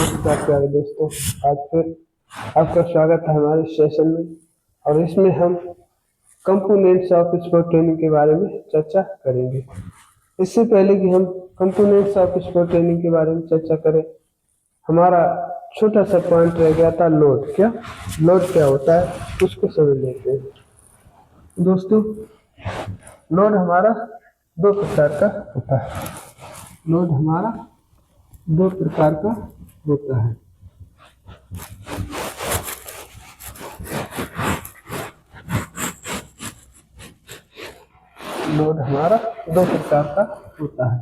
नमस्कार प्यारे दोस्तों। आज फिर आपका स्वागत है हमारे सेशन में और इसमें हम कंपोनेंट्स ऑफ स्पोर्ट ट्रेनिंग के बारे में चर्चा करेंगे। इससे पहले कि हम कंपोनेंट्स ऑफ स्पोर्ट ट्रेनिंग के बारे में चर्चा करें, हमारा छोटा सा पॉइंट रह गया था लोड। लोड क्या होता है उसको समझ लेते हैं दोस्तों। लोड हमारा दो प्रकार का होता है। लोड हमारा दो प्रकार का होता है। लोड हमारा दो प्रकार का होता है।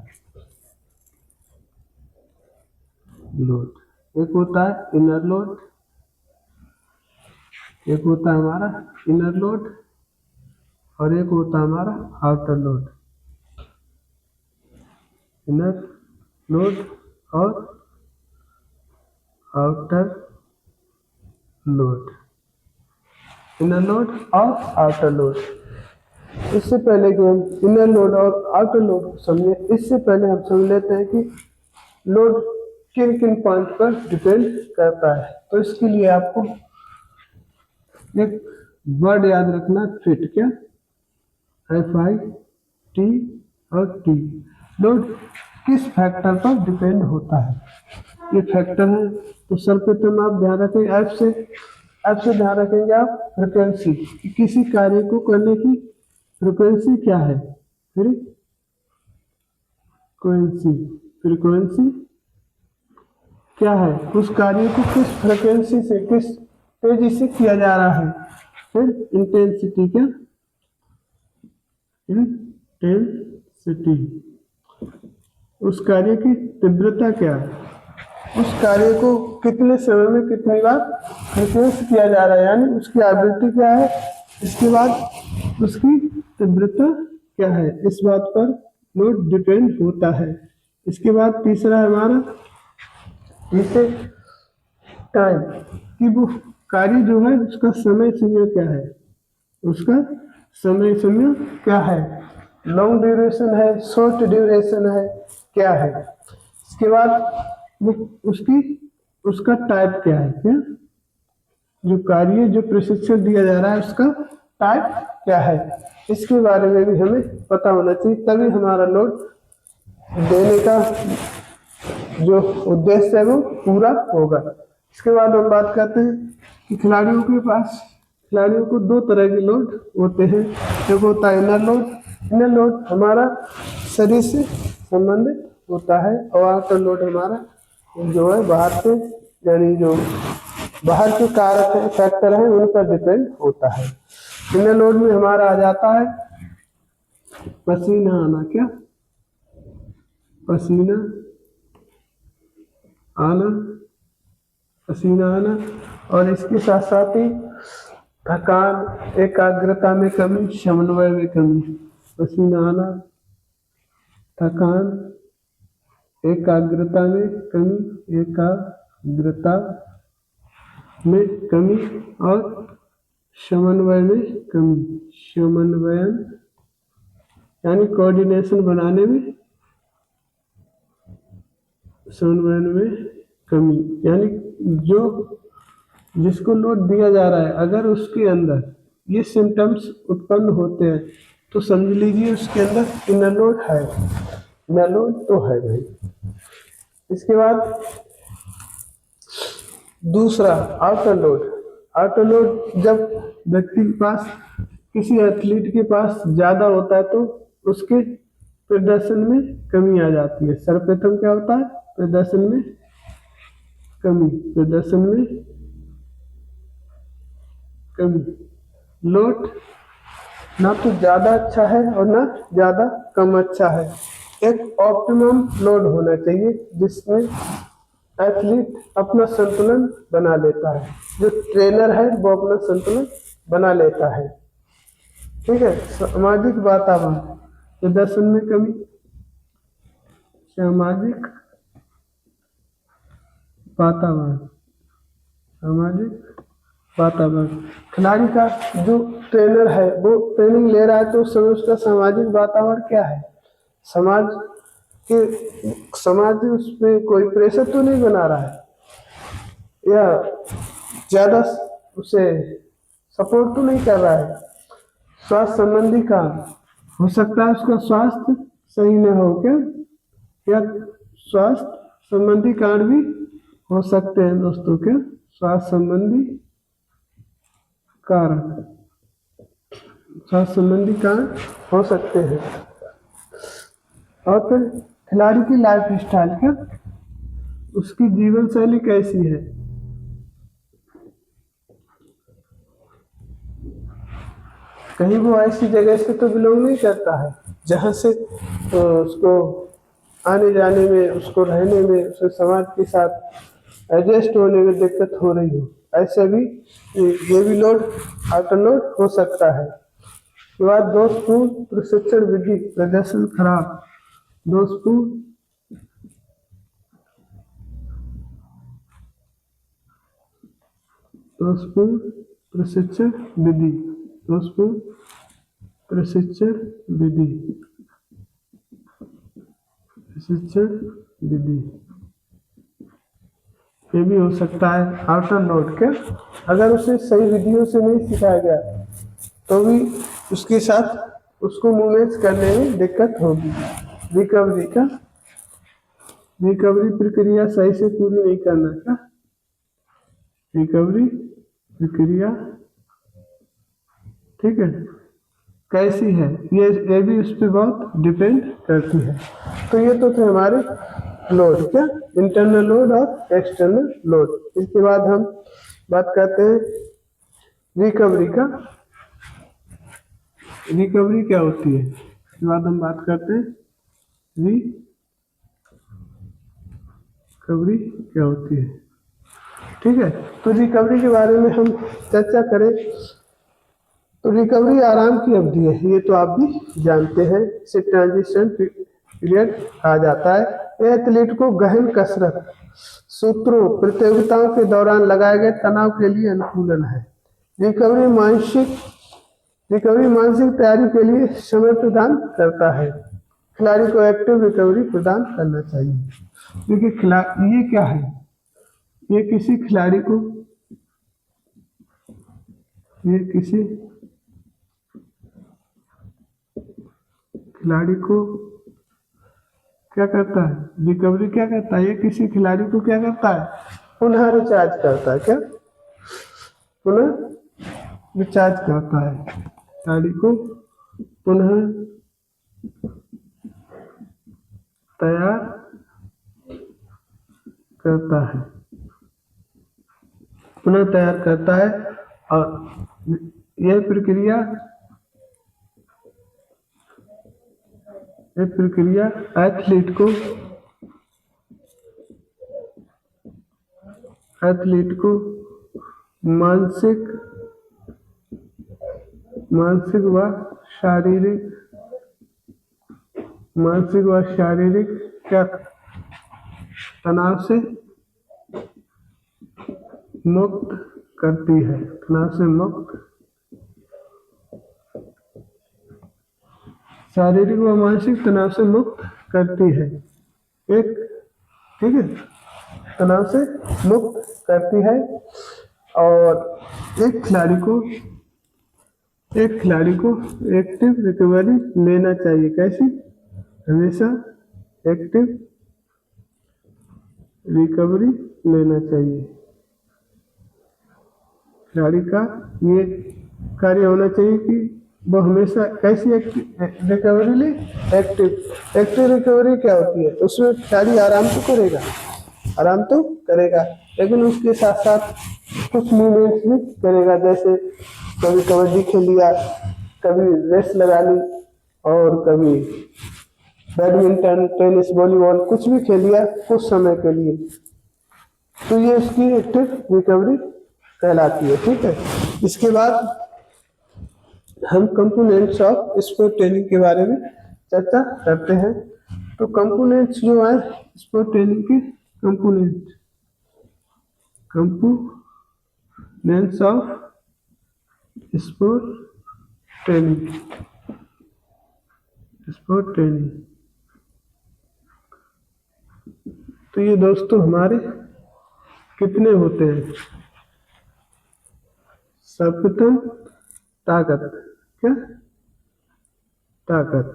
लोड एक होता है इनर लोड, एक होता है हमारा इनर लोड और एक होता है हमारा आउटर लोड। इनर लोड और आउटर लोड, इनर लोड और आउटर लोड। इससे पहले कि हम इनर लोड और आउटर लोड को समझे, इससे पहले हम समझ लेते हैं कि लोड किन किन पॉइंट पर डिपेंड करता है। तो इसके लिए आपको एक वर्ड याद रखना, फिट। क्या? FIT और T। लोड किस फैक्टर पर डिपेंड होता है, ये फैक्टर है। तो सर्वप्रथम आप ध्यान रखें, एफ से ध्यान रखेंगे आप फ्रिक्वेंसी, कि किसी कार्य को करने की फ्रिक्वेंसी क्या है। फ्रीक्वेंसी क्या है, उस कार्य को किस फ्रिक्वेंसी से, किस तेजी से किया जा रहा है। फिर इंटेंसिटी, क्या? इंटेंसिटी, उस कार्य की तीव्रता क्या है, उस कार्य को कितने समय में कितनी बार फ्रीक्वेंसी किया जा रहा है, यानी उसकी आवृत्ति क्या है। इसके बाद उसकी तीव्रता क्या है, इस बात पर लोड डिपेंड होता है। इसके बाद तीसरा है हमारा जैसे टाइम, कि वो कार्य जो है उसका समय समय क्या है, उसका समय समय क्या है, लॉन्ग ड्यूरेशन है, शॉर्ट ड्यूरेशन है, क्या है। इसके बाद वो उसका टाइप क्या है, क्या जो कार्य जो प्रशिक्षण दिया जा रहा है उसका टाइप क्या है, इसके बारे में भी हमें पता होना चाहिए। तभी हमारा लोड देने का जो उद्देश्य है वो पूरा होगा। इसके बाद हम बात करते हैं कि खिलाड़ियों को दो तरह के लोड होते हैं। एक होता है इनर लोड। इनर लोड हमारा शरीर से संबंधित होता है और आउटर लोड हमारा जो है बाहर से, यानी जो बाहर के कारक है, फैक्टर है, उन पर डिपेंड होता है। इनर लोड में हमारा आ जाता है पसीना आना। क्या? पसीना आना और इसके साथ साथ ही थकान, एकाग्रता में कमी, समन्वय में कमी। पसीना आना, थकान, एकाग्रता में कमी और समन्वय में कमी। समन्वयन यानी कोऑर्डिनेशन बनाने में, समन्वयन में कमी, यानी जो जिसको लोड दिया जा रहा है, अगर उसके अंदर ये सिम्टम्स उत्पन्न होते हैं तो समझ लीजिए उसके अंदर इनर लोड है। इनर लोड तो है भाई। इसके बाद दूसरा आउटर लोड। आउटर लोड जब व्यक्ति के पास, किसी एथलीट के पास ज्यादा होता है तो उसके प्रदर्शन में कमी आ जाती है। सर्वप्रथम क्या होता है, प्रदर्शन में कमी। लोड ना तो ज्यादा अच्छा है और ना ज्यादा कम अच्छा है। एक ऑप्टिमम लोड होना चाहिए जिसमें एथलीट अपना संतुलन बना लेता है, जो ट्रेनर है वो अपना संतुलन बना लेता है। ठीक है। सामाजिक वातावरण, प्रदर्शन में कमी, सामाजिक वातावरण। खिलाड़ी का जो ट्रेनर है वो ट्रेनिंग ले रहा है तो उस समय उसका सामाजिक वातावरण क्या है, समाज उस पर कोई प्रेशर तो नहीं बना रहा है। या ज्यादा उसे सपोर्ट तो नहीं कर रहा है। स्वास्थ्य संबंधी काम हो सकता है उसका स्वास्थ्य सही न हो क्या, या स्वास्थ्य संबंधी कारण भी हो सकते हैं दोस्तों, क्या स्वास्थ्य संबंधी कारण, स्वास्थ्य संबंधी कारण हो सकते हैं। और फिर खिलाड़ी की लाइफ स्टाइल, क्या उसकी जीवन शैली कैसी है। कहीं वो ऐसी जगह से तो बिलोंग नहीं करता है जहाँ से उसको आने जाने में, उसको रहने में, उसके समाज के साथ एडजस्ट होने में दिक्कत हो रही हो। ऐसे भी ये भी लोड आउटर लोड हो सकता है। उसके बाद दोषपूर्ण प्रशिक्षण विधि, प्रदर्शन खराब, दोषपूर्ण दोषपूर्ण प्रशिक्षण विधि, दोषपूर्ण प्रशिक्षण विधि, प्रशिक्षण विधि ये भी हो सकता है आउटर लोड के। अगर उसे सही विधियों से नहीं सिखाया गया तो भी उसके साथ उसको मूवमेंट्स करने में दिक्कत होगी। रिकवरी का, रिकवरी प्रक्रिया सही से पूरी नहीं करना का, रिकवरी प्रक्रिया ठीक है कैसी है, ये भी उस पर बहुत डिपेंड करती है। तो ये तो थे हमारे लोड, क्या इंटरनल लोड और एक्सटर्नल लोड। इसके बाद हम बात करते हैं रिकवरी का। रिकवरी क्या होती है, इसके बाद हम बात करते हैं रिकवरी क्या होती है। ठीक है, तो रिकवरी के बारे में हम चर्चा करें तो रिकवरी आराम की अवधि है, ये तो आप भी जानते हैं। इसे ट्रांजिशन पीरियड कहा जाता है। यह एथलीट को गहन कसरत, सूत्रों, प्रतियोगिताओं के दौरान लगाए गए तनाव के लिए अनुकूलन है। रिकवरी मानसिक तैयारी के लिए समय प्रदान करता है। खिलाड़ी को एक्टिव रिकवरी प्रदान करना चाहिए। देखिए ये क्या है, ये किसी खिलाड़ी को, ये किसी खिलाड़ी को क्या करता है, रिकवरी क्या करता है, ये किसी खिलाड़ी को क्या करता है, पुनः रिचार्ज करता है। क्या पुनः रिचार्ज करता है, खिलाड़ी को पुनः तैयार करता है, पुनः तैयार करता है। और यह प्रक्रिया एथलीट को मानसिक व शारीरिक क्या तनाव से मुक्त करती है, तनाव से मुक्त, शारीरिक व मानसिक तनाव से मुक्त करती है। एक ठीक है, तनाव से मुक्त करती है। और एक खिलाड़ी को एक्टिव रिकवरी लेना चाहिए। कैसी, हमेशा एक्टिव रिकवरी लेना चाहिए। खिलाड़ी का ये कार्य होना चाहिए कि वो हमेशा कैसी रिकवरी ले, एक्टिव रिकवरी क्या होती है, उसमें खिलाड़ी आराम तो करेगा लेकिन उसके साथ साथ कुछ मूवमेंट्स भी करेगा। जैसे कभी कबड्डी खेल लिया, कभी रेस लगा ली, और कभी बैडमिंटन, टेनिस, वॉलीबॉल कुछ भी खेल लिया कुछ समय के लिए, तो ये उसकी एक्टिव रिकवरी कहलाती है। ठीक है, इसके बाद हम कंपोनेंट्स ऑफ स्पोर्ट ट्रेनिंग के बारे में चर्चा करते हैं। तो कंपोनेंट्स जो है स्पोर्ट ट्रेनिंग के, कंपोनेंट्स ऑफ स्पोर्ट ट्रेनिंग, तो ये दोस्तों हमारे कितने होते हैं? सर्वप्रथम ताकत, क्या? ताकत,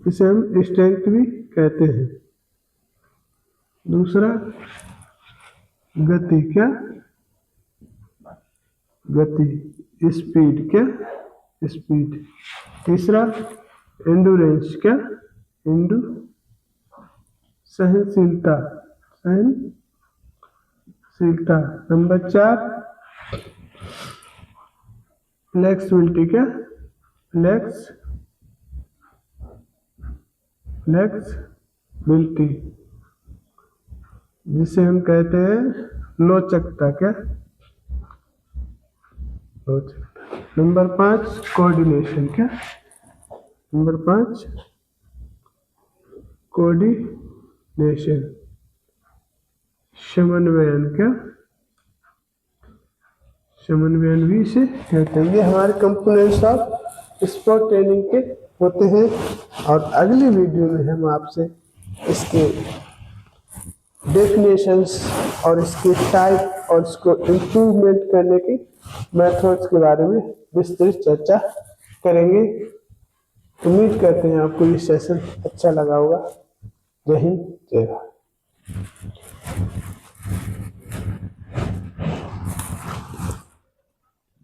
इसे हम स्ट्रेंथ भी कहते हैं। दूसरा गति, क्या? गति, स्पीड, क्या? स्पीड। तीसरा एंडोरेंस, क्या? एंडू, सहनशीलता, सहनशीलता। नंबर 4 फ्लेक्सिबिलिटी, क्या? फ्लेक्सिबिलिटी, जिसे हम कहते हैं लचकता, क्या? लचकता। नंबर 5 कोऑर्डिनेशन, क्या? नंबर 5 कोऑर्डिनेशन, समन्वयन, क्या? समन्वयन भी इसे कहते हैं। ये हमारे कंपोनेंट्स ऑफ स्पोर्ट ट्रेनिंग के होते हैं। और अगली वीडियो में हम आपसे इसके डेफिनेशंस और इसके टाइप और इसको इम्प्रूवमेंट करने के मेथड्स के बारे में विस्तृत चर्चा करेंगे। उम्मीद करते हैं आपको ये सेशन अच्छा लगा होगा। जय हिंद, जय भारत।